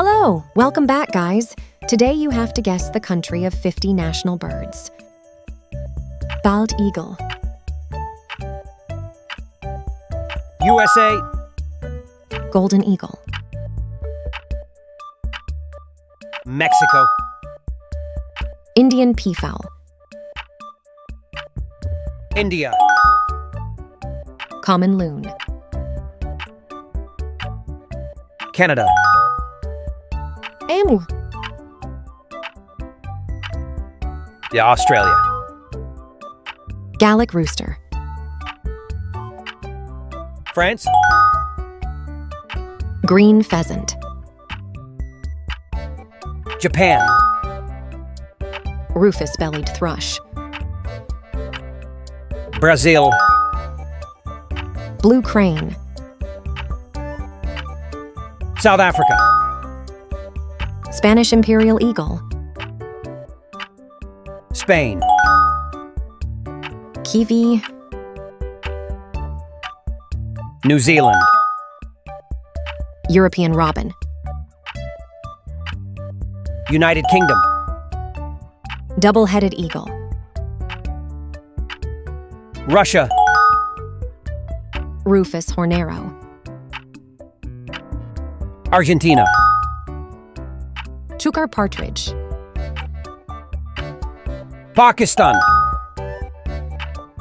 Hello! Welcome back, guys. Today you have to guess the country of 50 national birds. Bald eagle. USA. Golden eagle. Mexico. Indian peafowl. India. Common loon. Canada. Emu. Yeah, Australia. Gallic rooster. France. Green pheasant. Japan. Rufous-bellied thrush. Brazil. Blue crane. South Africa. Spanish imperial eagle. Spain. Kiwi. New Zealand. European robin. United Kingdom. Double-headed eagle. Russia. Rufous hornero. Argentina. Chukar partridge. Pakistan.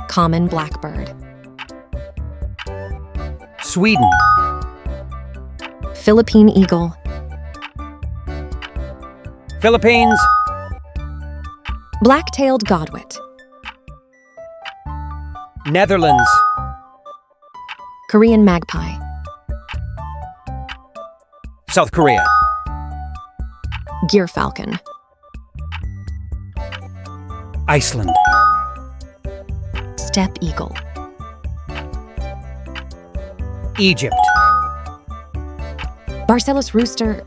Common blackbird. Sweden. Philippine eagle. Philippines. Black-tailed godwit. Netherlands. Korean magpie. South Korea. Gyrfalcon. Iceland. Steppe eagle. Egypt. Barcelos rooster.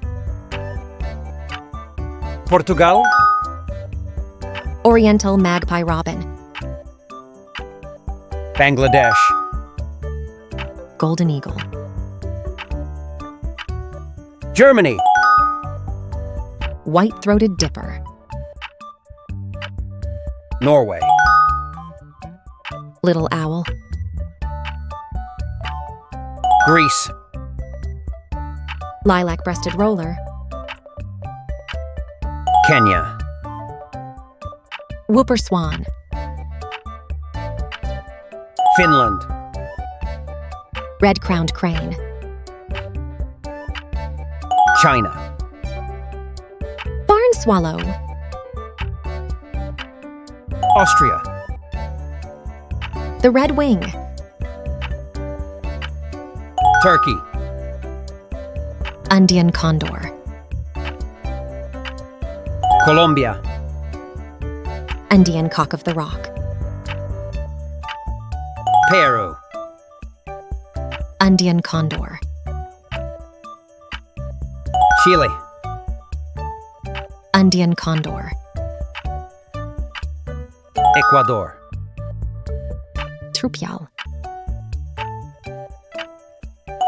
Portugal. Oriental magpie robin. Bangladesh. Golden eagle. Germany. White-throated dipper. Norway. Little owl. Greece. Lilac-breasted roller. Kenya. Whooper swan. Finland. Red-crowned crane. China. Barn swallow. Austria. The red wing. Turkey. Indian condor. Colombia. Indian cock of the rock. Peru. Indian condor. Chile. Indian condor. Ecuador. Trupial.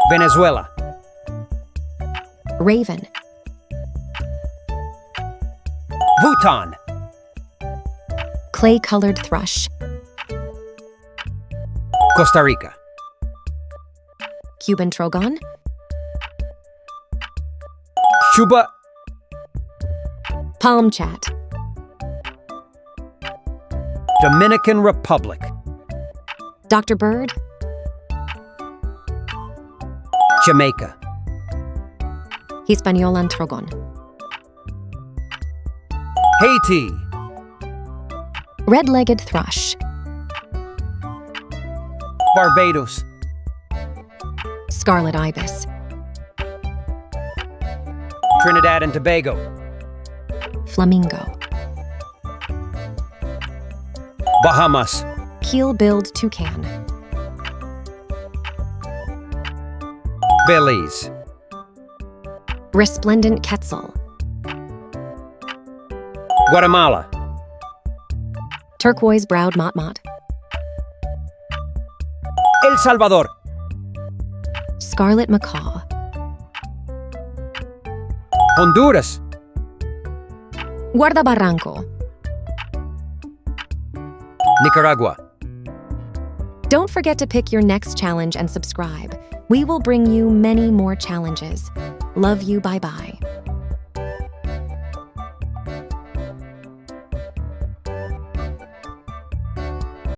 Venezuela. Raven. Bhutan. Clay-colored thrush. Costa Rica. Cuban trogon. Cuba. Palm chat. Dominican Republic. Dr. Bird. Jamaica. Hispaniolan trogon. Haiti. Red-legged thrush. Barbados. Scarlet ibis. Trinidad and Tobago. Flamingo. Bahamas. Keel-billed toucan. Belize. Resplendent Quetzal. Guatemala. Turquoise-browed motmot. El Salvador. Scarlet macaw. Honduras. Guardabarranco. Nicaragua. Don't forget to pick your next challenge and subscribe. We will bring you many more challenges. Love you, bye-bye.